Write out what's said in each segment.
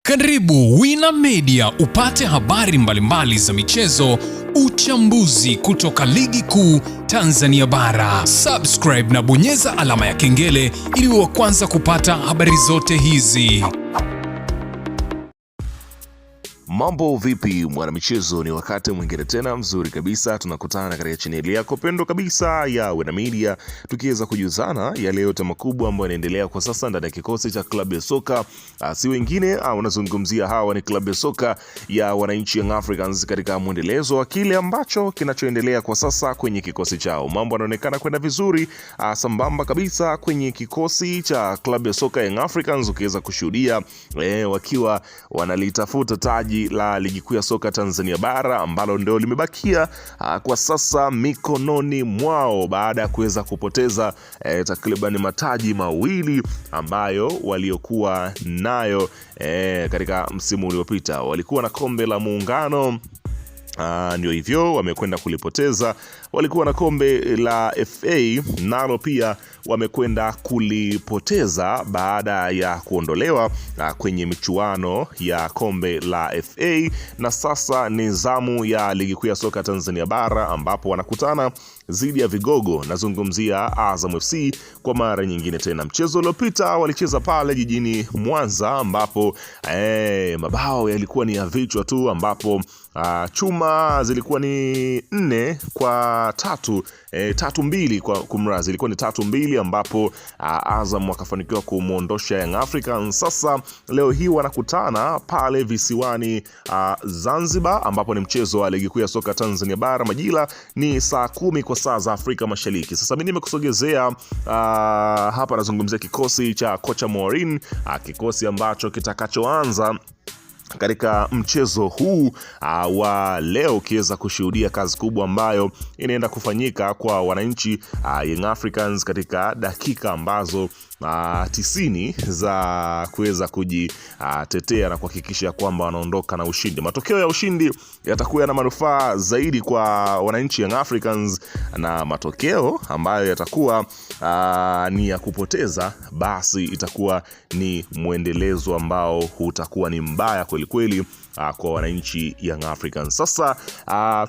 Karibu Wina Media upate habari mbalimbali za michezo, uchambuzi kutoka ligi kuu Tanzania bara. Subscribe na bonyeza alama ya kengele ili uwe wa kwanza kupata habari zote hizi. Mambo vipi mwanamichezo, ni wakati mwingine tena mzuri kabisa tunakutana katika chaneli yako pendo kabisa ya Wina Media, tukiweza kujuzana yale yote makubwa ambayo yanaendelea kwa sasa ndani ya kikosi cha klabu ya soka si wengine unazungumzia hawa ni klabu ya soka ya wananchi Young Africans, katika mwendelezo wa kile ambacho kinachoendelea kwa sasa kwenye kikosi chao. Mambo yanaonekana kwenda vizuri sambamba kabisa kwenye kikosi cha klabu ya soka Young Africans, ukiweza kushuhudia wakiwa wanalitafuta taji la ligi kuu ya soka Tanzania bara ambalo ndio limebakia kwa sasa mikononi mwao baada ya kuweza kupoteza takriban mataji mawili ambayo waliokuwa nayo katika msimu uliopita. Walikuwa na kombe la Muungano, ndio hivyo wamekwenda kulipoteza. Walikuwa na kombe la FA nalo pia wamekwenda kulipoteza baada ya kuondolewa kwenye michuano ya kombe la FA, na sasa ni zamu ya ligi kuu ya soka Tanzania bara ambapo wanakutana dhidi ya vigogo, nazungumzia Azam FC kwa mara nyingine tena. Mchezo uliopita walicheza pale jijini Mwanza ambapo mabao yalikuwa ni ya vichwa tu, ambapo chuma zilikuwa ni 4-3, 3-2 kwa kumrazi, ilikuwa ni 3-2 ambapo Azam wakafanikiwa kumuondosha Young Africans. Sasa leo hii wanakutana pale visiwani Zanzibar, ambapo ni mchezo wa ligi kuu ya soka Tanzania bara. Majira ni saa 10 kwa saa za Afrika Mashariki. Sasa mimi nimekusogezea hapa, nazungumzia kikosi cha kocha Mourinho, kikosi ambacho kitakachoanza katika mchezo huu wa leo, kiweza kushuhudia kazi kubwa ambayo inaenda kufanyika kwa wananchi Young Africans katika dakika ambazo 90 za kuweza kujitetea na kuhakikisha kwamba wanaondoka na ushindi. Matokeo ya ushindi yatakuwa na manufaa zaidi kwa wananchi Young Africans, na matokeo ambayo yatakuwa ni ya kupoteza, basi itakuwa ni mwendelezo ambao utakuwa ni mbaya kweli kweli kwa wananchi Young Africans. Sasa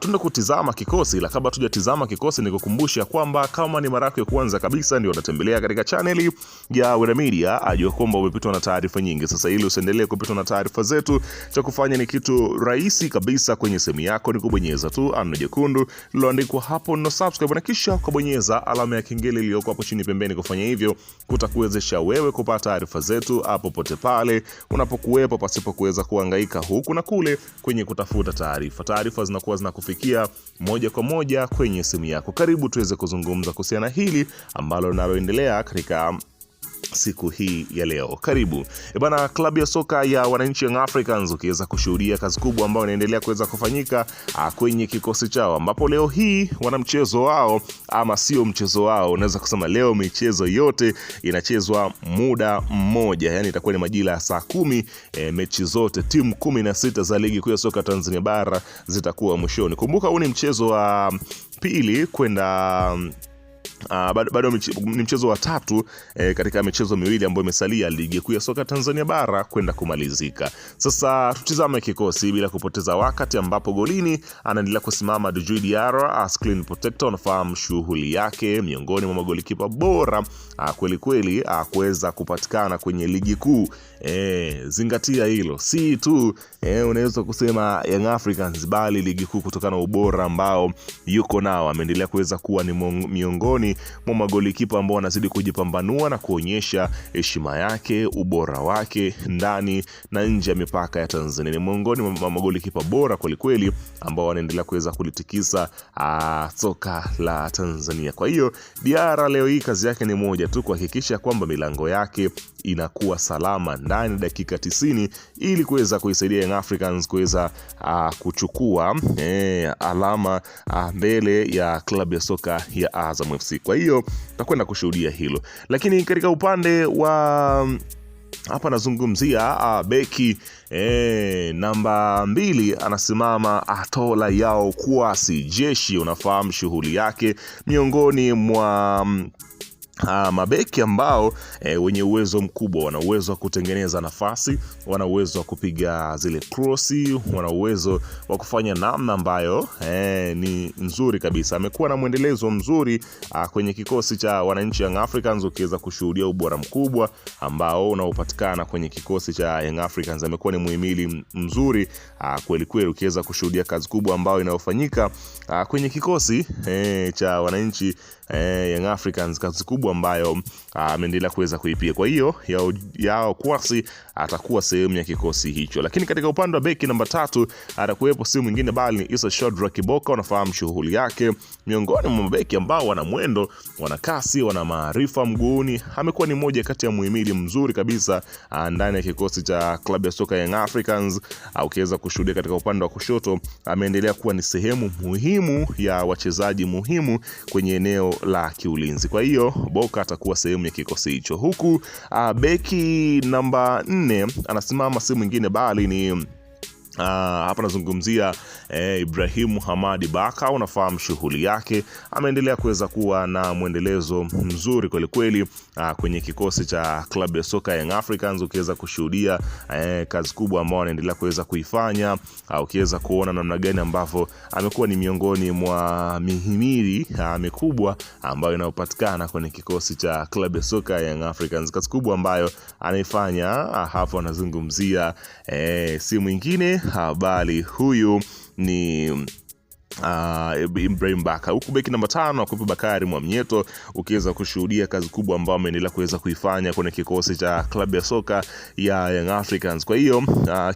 tuende kutizama kikosi, la kabla tujatizama kikosi nikukumbusha kwamba kama ni mara yako ya kwanza kabisa ndio unatembelea katika channel ya Wina Media, ajua kwamba umepitwa na taarifa nyingi. Sasa ili usiendelee kupitwa na taarifa zetu, cha kufanya ni kitu rahisi kabisa. Kwenye simu yako ni kubonyeza tu alama nyekundu iliyoandikwa hapo no subscribe, na kisha kubonyeza alama ya kengele iliyoko hapo chini pembeni. Kufanya hivyo kutakuwezesha wewe kupata taarifa zetu hapo pote pale unapokuwepo, pasipo kuweza kuhangaika huku na kule kwenye kutafuta taarifa. Taarifa zinakuwa zinakufikia moja kwa moja kwenye simu yako. Karibu tuweze kuzungumza kuhusiana hili ambalo linaloendelea katika siku hii ya leo. Karibu. Bana, klabu ya soka ya wananchi Young Africans ukiweza kushuhudia kazi kubwa ambayo inaendelea kuweza kufanyika kwenye kikosi chao, ambapo leo hii wana mchezo wao, ama sio mchezo wao, unaweza kusema leo michezo yote inachezwa muda mmoja, yani itakuwa ni majira ya saa 10. Mechi zote timu 16 za ligi kuu ya soka Tanzania bara zitakuwa mwishoni. Kumbuka huu ni mchezo wa pili kwenda bado ni mchezo wa tatu katika michezo miwili ambayo imesalia ligi kuu ya soka Tanzania bara kwenda kumalizika. Sasa tutizame kikosi bila kupoteza wakati, ambapo golini anaendelea kusimama Djigui Diarra as clean protector. Unafahamu shughuli yake, miongoni mwa magolikipa bora kweli kweli kuweza kupatikana kwenye ligi kuu. Zingatia hilo, si tu unaweza kusema Young Africans, bali ligi kuu, kutokana na ubora ambao yuko nao. Ameendelea kuweza kuwa ni miongoni mwa magolikipa ambao wanazidi kujipambanua na kuonyesha heshima yake, ubora wake ndani na nje ya mipaka ya Tanzania. Ni miongoni mwa magolikipa bora kweli kweli ambao wanaendelea kuweza kulitikisa soka la Tanzania. Kwa hiyo Diarra leo hii kazi yake ni moja tu, kuhakikisha kwamba milango yake inakuwa salama ndani dakika 90 ili kuweza kuisaidia Young Africans kuweza kuchukua alama mbele ya klabu ya soka ya Azam FC. Kwa hiyo tutakwenda kushuhudia hilo, lakini katika upande wa hapa nazungumzia beki namba 2 anasimama Atola Yao Kwasi Jeshi. Unafahamu shughuli yake, miongoni mwa mabeki ambao wenye uwezo mkubwa, wana uwezo wa kutengeneza nafasi, wana uwezo wa kupiga zile crossi, wana uwezo wa kufanya namna ambayo ni nzuri kabisa. Amekuwa na mwendelezo mzuri kwenye kikosi cha wananchi Young Africans, ukiweza kushuhudia ubora mkubwa ambao unaopatikana kwenye kikosi cha Young Africans. Amekuwa ni muhimili mzuri kweli kweli, ukiweza kushuhudia kazi kubwa ambayo inayofanyika kwenye kikosi cha wananchi Young Africans, kazi kubwa ambayo ameendelea kuweza kuipia. Kwa hiyo Yao Kwasi atakuwa sehemu ya kikosi hicho. Lakini katika upande wa beki namba 3 atakuwepo si mwingine bali ni Issa Shadrack Kiboka. Unafahamu shughuli yake, miongoni mwa mabeki ambao wana mwendo, wana kasi, wana maarifa mguuni. Amekuwa ni mmoja kati ya muhimili mzuri kabisa ndani ya kikosi cha klabu ya soka Young Africans. Ukiweza kushuhudia katika upande wa kushoto, ameendelea kuwa ni sehemu muhimu ya wachezaji muhimu kwenye eneo la kiulinzi. Kwa hiyo Boka atakuwa sehemu ya kikosi hicho. Huku beki namba 4 anasimama si mwingine bali ni hapa nazungumzia Ibrahim Hamadi Baka. Unafahamu shughuli yake, ameendelea kuweza kuwa na mwendelezo mzuri kweli kweli kwenye kikosi cha klabu ya soka Young Africans. Ukiweza kushuhudia kazi kubwa ambayo anaendelea kuweza kuifanya, ukiweza kuona namna gani ambavyo amekuwa ni miongoni mwa mihimili mikubwa ambayo inayopatikana kwenye kikosi cha klabu ya soka Young Africans. Kazi kubwa ambayo anaifanya hapo, anazungumzia si mwingine bali huyu ni Ibrahim Baka. Huku beki namba 5 akupe Bakari Mwamnyeto, ukiweza kushuhudia kazi kubwa ambayo ameendelea kuweza kuifanya kwenye kikosi cha klabu ya soka ya Young Africans. Kwa hiyo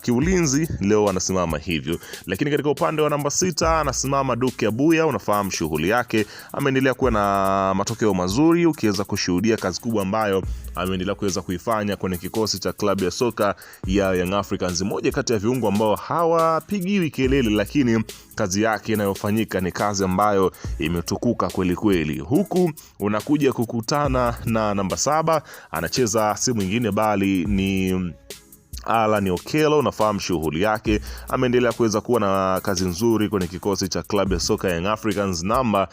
kiulinzi leo anasimama hivyo. Lakini katika upande wa namba 6 anasimama Duke Abuya. Unafahamu shughuli yake, ameendelea kuwa na matokeo mazuri, ukiweza kushuhudia kazi kubwa ambayo ameendelea kuweza kuifanya kwenye kikosi cha klabu ya soka ya Young Africans. Moja kati ya viungo ambao hawapigiwi kelele, lakini kazi yake inayofanyika ni kazi ambayo imetukuka kweli kweli. Huku unakuja kukutana na namba 7, anacheza si mwingine bali ni Alan Okello. Unafahamu shughuli yake, ameendelea kuweza kuwa na kazi nzuri kwenye kikosi cha klabu ya soka Young Africans. Namba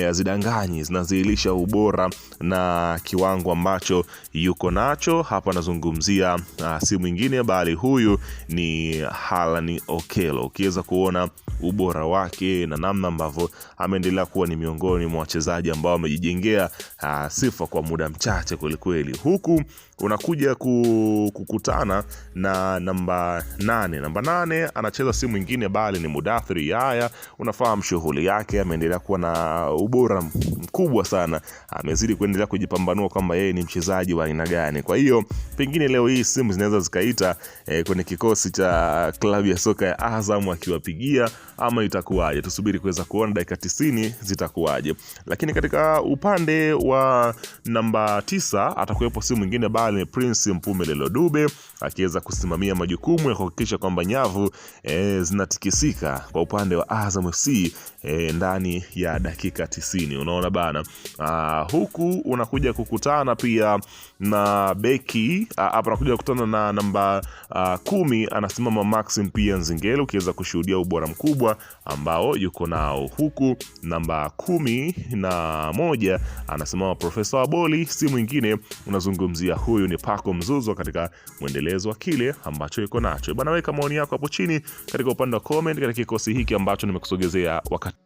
azidanganyi, zinazilisha ubora na kiwango ambacho yuko nacho. Hapa nazungumzia si mwingine bali huyu ni Alan Okello. Ukiweza kuona ubora wake na namna ambavyo ameendelea kuwa ni miongoni mwa wachezaji ambao wamejijengea sifa kwa muda mchache kweli kweli. Huku unakuja kukutana na namba 8. Namba 8 anacheza si mwingine bali ni Mudathiri Yahya. Unafahamu shughuli yake, ameendelea kuwa na ubora mkubwa sana, amezidi kuendelea kujipambanua kwamba yeye ni mchezaji wa aina gani. Kwa hiyo pengine leo hii simu zinaweza zikaita kwenye kikosi cha klabu ya soka ya Azam akiwapigia, ama itakuwaje? Tusubiri kuweza kuona dakika 90 zitakuwaje. Lakini katika upande wa namba 9 atakuwepo si mwingine bali ni Prince Mpumelelo Dube, akiweza kusimamia majukumu ya kuhakikisha kwamba nyavu zinatikisika kwa upande wa Azam FC ndani ya dakika 90. Unaona bana. Huku unakuja kukutana pia na beki hapa, unakuja kukutana na namba 10 anasimama Maxim pia Nzingelo, ukiweza kushuhudia ubora mkubwa ambao yuko nao. Huku namba 11 anasimama Profesa Waboli, si mwingine unazungumzia huyu ni Paco Mzuzu katika mwendelezo wa kile ambacho yuko nacho. Bwana, weka maoni yako hapo chini katika upande wa comment katika kikosi hiki ambacho nimekusogezea wakati